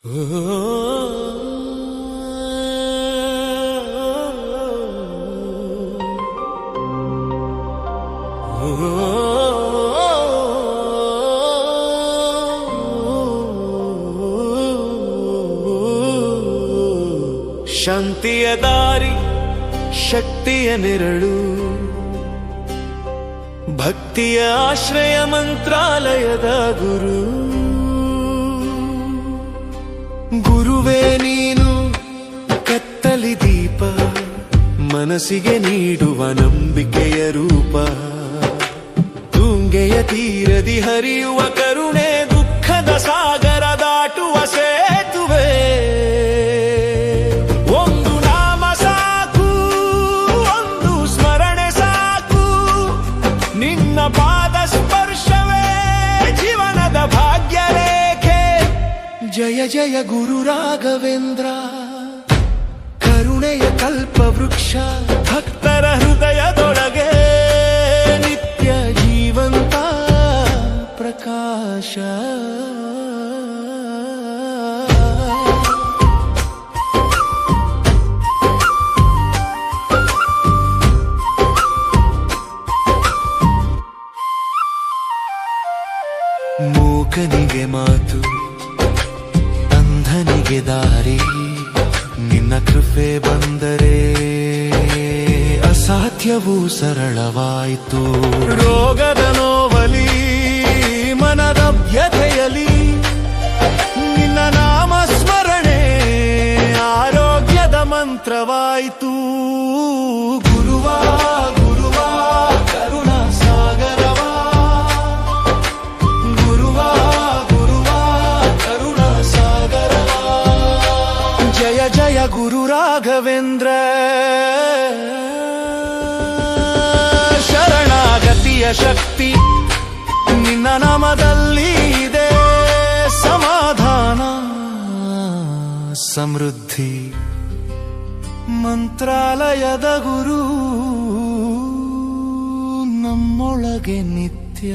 ಶಾಂತಿಯ ದಾರಿ ಶಕ್ತಿಯ ನೆರಳು, ಭಕ್ತಿಯ ಆಶ್ರಯ ಮಂತ್ರಾಲಯದ ಗುರು. ಗುರುವೇ ನೀನು ಕತ್ತಲಿ ದೀಪ, ಮನಸ್ಸಿಗೆ ನೀಡುವ ನಂಬಿಕೆಯ ರೂಪ. ತುಂಗೆಯ ತೀರದಿ ಹರಿಯುವ ಕರುಣೆ, ದುಃಖದ ಸಾಗರ ದಾಟುವ ಸೇತುವೆ. ಒಂದು ನಾಮ ಸಾಕು, ಒಂದು ಸ್ಮರಣೆ ಸಾಕು, ನಿನ್ನ ಪಾದ ಸ್ಪರ್ಶವೇ ಜೀವನದ ಭಾಗ್ಯ ರೇಖೆ. ಜಯ ಜಯ ಗುರು ರಾಘವೇಂದ್ರ, ಕರುಣೆಯ ಕಲ್ಪ ವೃಕ್ಷ, ಭಕ್ತರ ಹೃದಯದೊಳಗೆ ನಿತ್ಯ ಜೀವಂತ ಪ್ರಕಾಶ. ಮೂಕನಿಗೆ ಮಾತು, ಅಂಧನಿಗೆ ದಾರಿ, ನಿನ್ನ ಕೃಪೆ ಬಂದರೆ ಅಸಾಧ್ಯವೂ ಸರಳವಾಯಿತು. ರೋಗದ ನೋವಲಿ, ಮನದ ವ್ಯಥೆಯಲಿ, ನಿನ್ನ ನಾಮ ಸ್ಮರಣೆ ಆರೋಗ್ಯದ ಮಂತ್ರವಾಯಿತು. ಗುರುವಾ ಗುರುವಾ ಕರುಣಾ ಸಾಗರವಾ, ಗುರುವಾ ಗುರುವಾ ಕರುಣಾ ಸಾಗರವಾ. ಜಯ ಜಯ ಗುರು ರಾಘವೇಂದ್ರ, ಶರಣಾಗತಿಯ ಶಕ್ತಿ ನಿನ್ನ ನಾಮದಲ್ಲಿ ಇದೆ. ಸಮಾಧಾನ ಸಮೃದ್ಧಿ ಮಂತ್ರಾಲಯದ ಗುರು ನಮ್ಮೊಳಗೆ ನಿತ್ಯ.